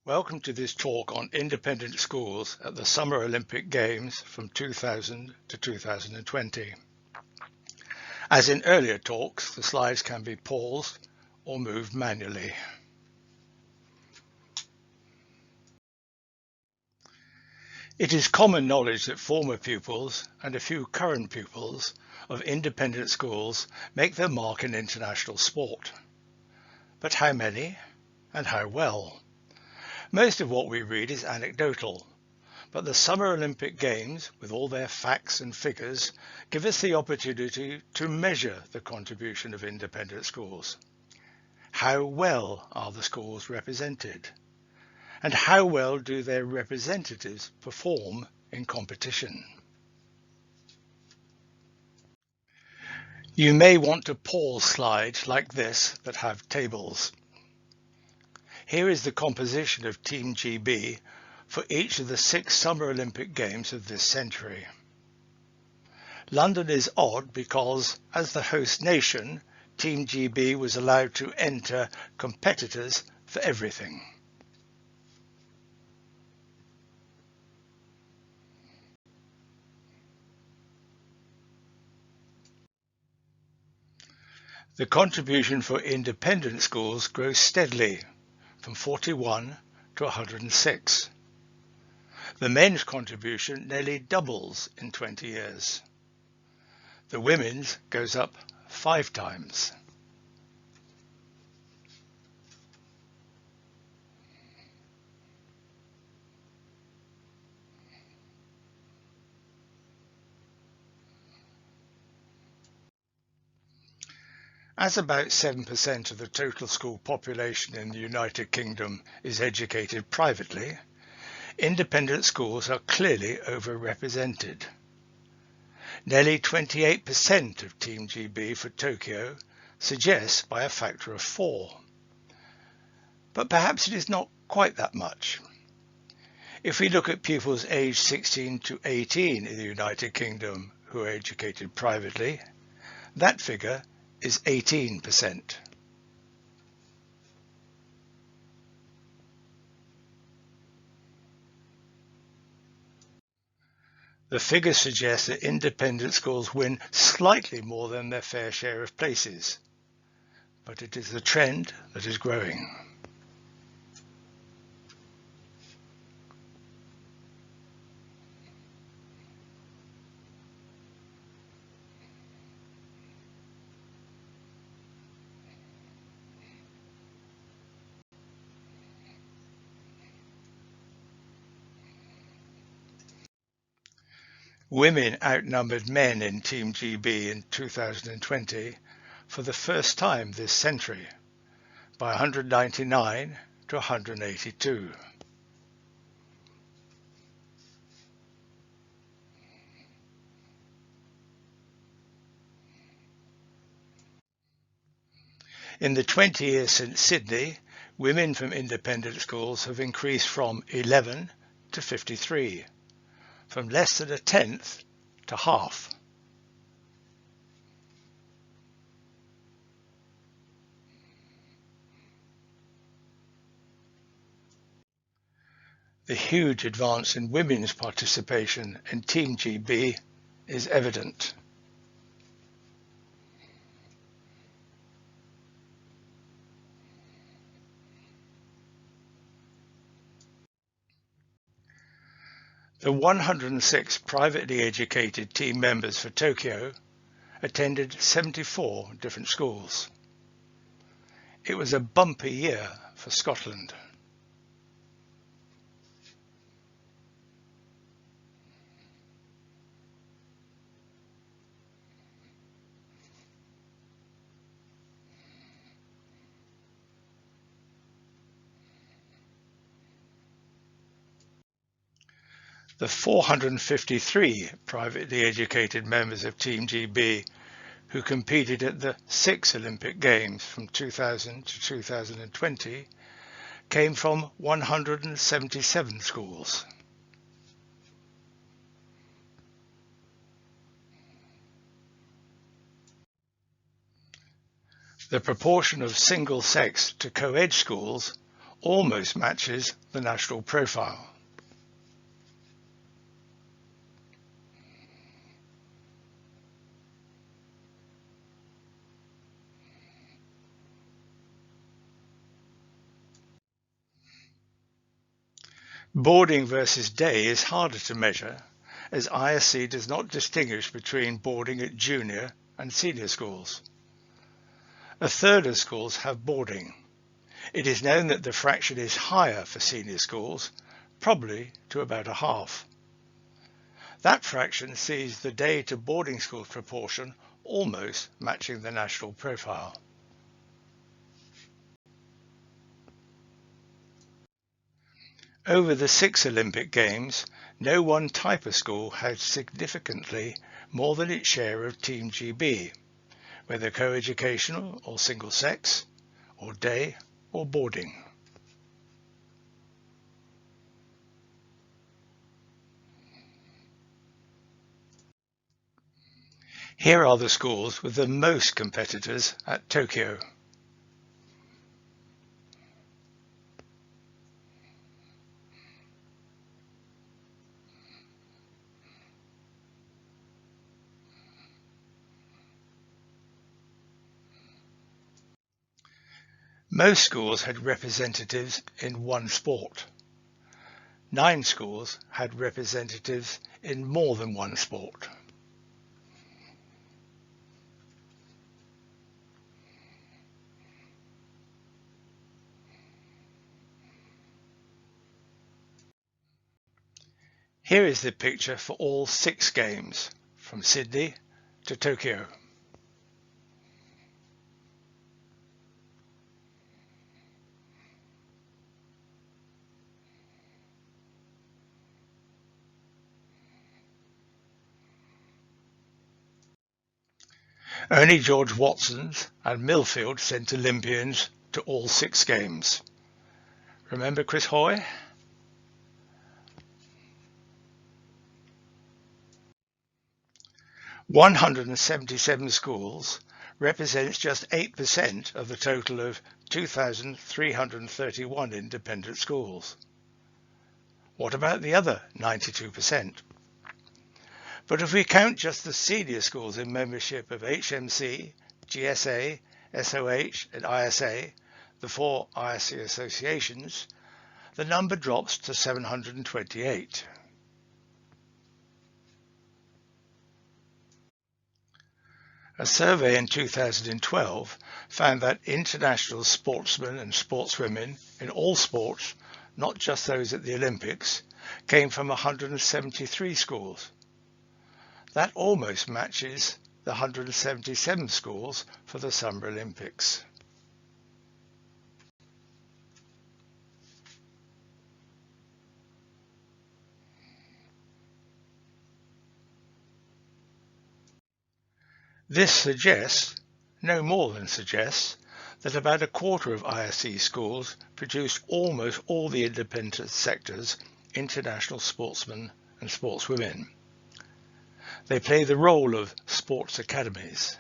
Welcome to this talk on independent schools at the Summer Olympic Games from 2000 to 2020. As in earlier talks, the slides can be paused or moved manually. It is common knowledge that former pupils and a few current pupils of independent schools make their mark in international sport. But how many and how well? Most of what we read is anecdotal, but the Summer Olympic Games, with all their facts and figures, give us the opportunity to measure the contribution of independent schools. How well are the schools represented? And how well do their representatives perform in competition? You may want to pause slides like this that have tables. Here is the composition of Team GB for each of the 6 Summer Olympic Games of this century. London is odd because, as the host nation, Team GB was allowed to enter competitors for everything. The contribution for independent schools grows steadily, from 41 to 106. The men's contribution nearly doubles in 20 years. The women's goes up 5 times. As about 7% of the total school population in the United Kingdom is educated privately, independent schools are clearly overrepresented. Nearly 28% of Team GB for Tokyo suggests by a factor of 4. But perhaps it is not quite that much. If we look at pupils aged 16 to 18 in the United Kingdom who are educated privately, that figure is 18%. The figures suggest that independent schools win slightly more than their fair share of places, but it is the trend that is growing. Women outnumbered men in Team GB in 2020 for the first time this century, by 199 to 182. In the 20 years since Sydney, women from independent schools have increased from 11 to 53. From less than a tenth to half. The huge advance in women's participation in Team GB is evident. The 106 privately educated team members for Tokyo attended 74 different schools. It was a bumpy year for Scotland. The 453 privately educated members of Team GB who competed at the 6 Olympic Games from 2000 to 2020 came from 177 schools. The proportion of single-sex to co-ed schools almost matches the national profile. Boarding versus day is harder to measure, as ISC does not distinguish between boarding at junior and senior schools. A third of schools have boarding. It is known that the fraction is higher for senior schools, probably to about a half. That fraction sees the day to boarding schools proportion almost matching the national profile. Over the 6 Olympic Games, no one type of school had significantly more than its share of Team GB, whether co-educational or single-sex, or day or boarding. Here are the schools with the most competitors at Tokyo. Most schools had representatives in one sport. 9 schools had representatives in more than one sport. Here is the picture for all 6 games, from Sydney to Tokyo. Only George Watson's and Millfield sent Olympians to all 6 games. Remember Chris Hoy? "177 schools represents just 8% of the total of 2,331 independent schools. What about the other 92%? But if we count just the senior schools in membership of HMC, GSA, SOH and ISA, the 4 ISC associations, the number drops to 728. A survey in 2012 found that international sportsmen and sportswomen in all sports, not just those at the Olympics, came from 173 schools. That almost matches the 177 schools for the Summer Olympics. This suggests, no more than suggests, that about a quarter of ISC schools produce almost all the independent sector's international sportsmen and sportswomen. They play the role of sports academies.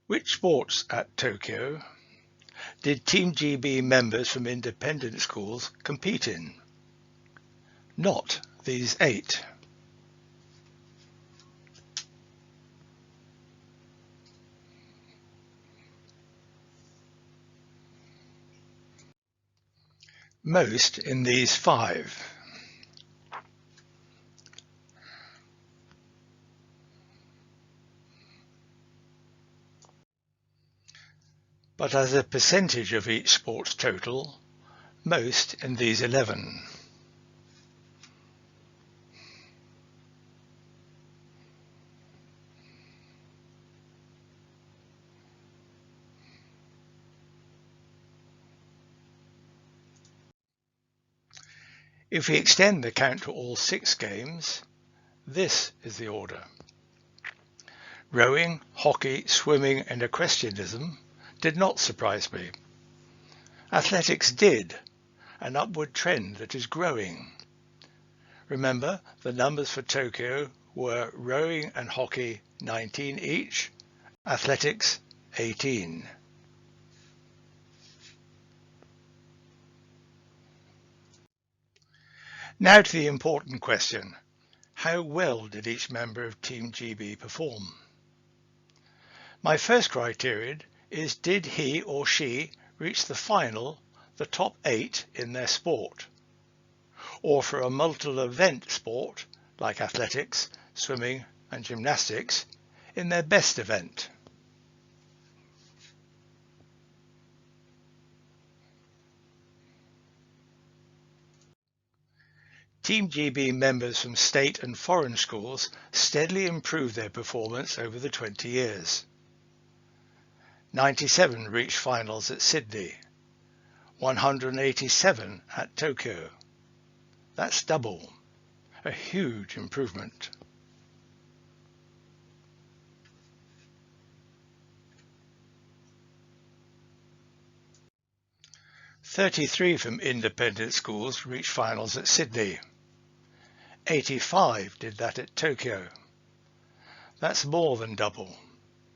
Which sports at Tokyo did Team GB members from independent schools compete in? Not these 8. Most in these 5. But as a percentage of each sport's total, most in these 11. If we extend the count to all 6 games, this is the order. Rowing, hockey, swimming and equestrianism did not surprise me. Athletics did, an upward trend that is growing. Remember, the numbers for Tokyo were rowing and hockey 19 each, athletics 18. Now to the important question. How well did each member of Team GB perform? My first criterion is, did he or she reach the final, the top 8 in their sport? Or for a multi-event sport like athletics, swimming and gymnastics, in their best event? Team GB members from state and foreign schools steadily improved their performance over the 20 years. 97 reached finals at Sydney, 187 at Tokyo. That's double, a huge improvement. "33 from independent schools reached finals at Sydney. 85 did that at Tokyo. That's more than double,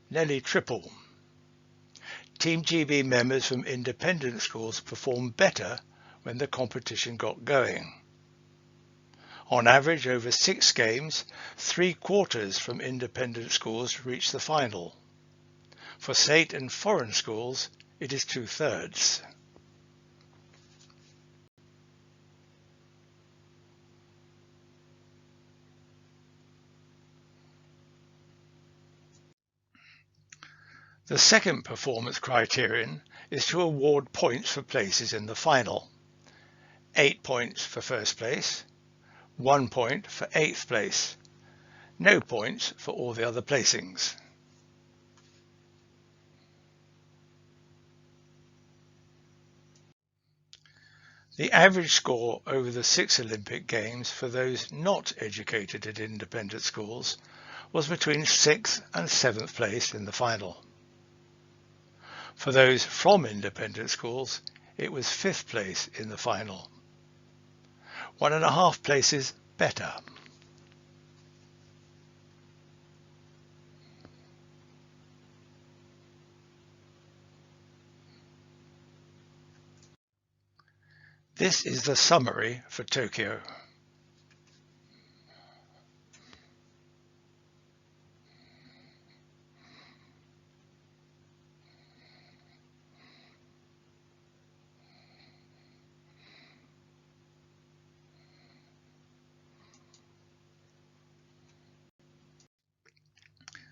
nearly triple. Team GB members from independent schools performed better when the competition got going. On average, over 6 games, 3/4 from independent schools reached the final. For state and foreign schools, it is 2/3. The second performance criterion is to award points for places in the final. 8 points for first place, 1 point for 8th place, no points for all the other placings. The average score over the 6 Olympic Games for those not educated at independent schools was between 6th and 7th place in the final. For those from independent schools, it was 5th place in the final. 1.5 places better. This is the summary for Tokyo.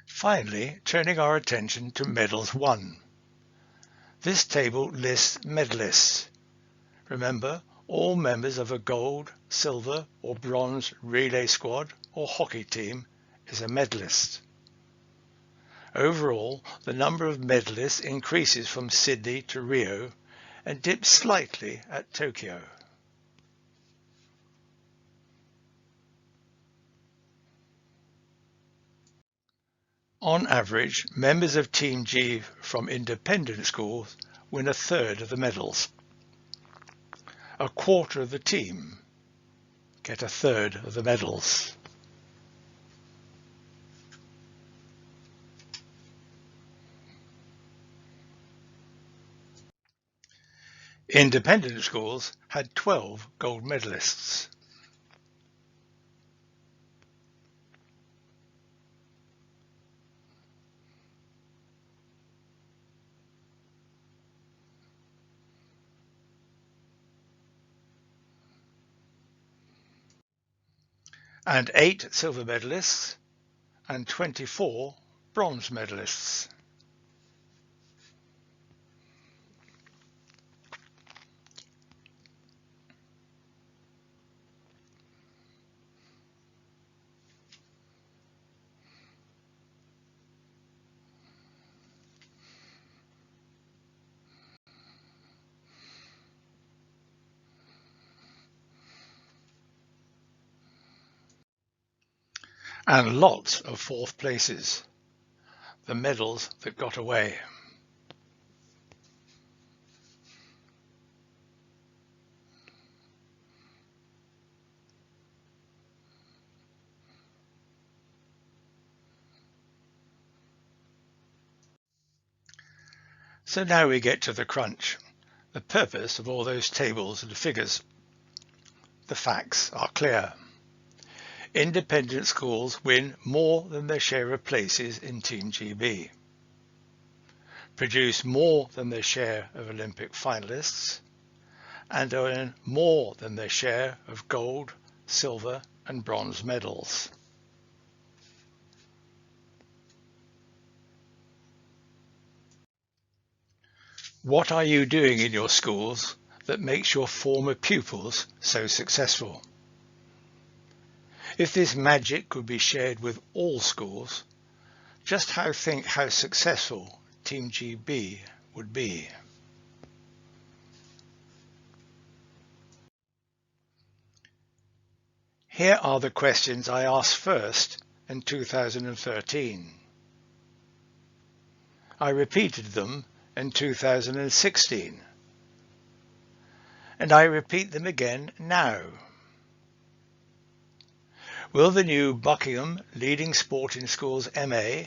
Finally, turning our attention to medals won. This table lists medalists. Remember, all members of a gold, silver or bronze relay squad or hockey team is a medalist. Overall, the number of medalists increases from Sydney to Rio and dips slightly at Tokyo. On average, members of Team G from independent schools win 1/3 of the medals. 1/4 of the team get 1/3 of the medals. Independent schools had 12 gold medalists. And 8 silver medalists and 24 bronze medalists. And lots of 4th places, the medals that got away. So now we get to the crunch, the purpose of all those tables and figures. The facts are clear. Independent schools win more than their share of places in Team GB, produce more than their share of Olympic finalists, and earn more than their share of gold, silver and bronze medals. What are you doing in your schools that makes your former pupils so successful? If this magic could be shared with all schools, just think how successful Team GB would be. Here are the questions I asked first in 2013. I repeated them in 2016. And I repeat them again now. Will the new Buckingham Leading Sport in Schools MA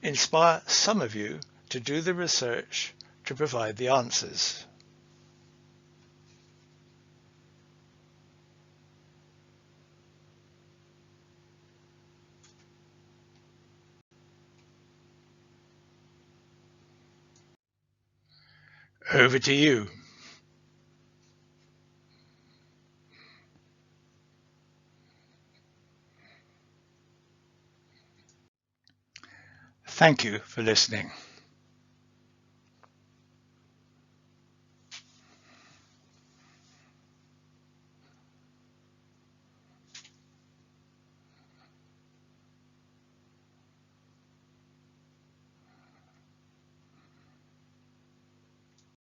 inspire some of you to do the research to provide the answers? Over to you. Thank you for listening.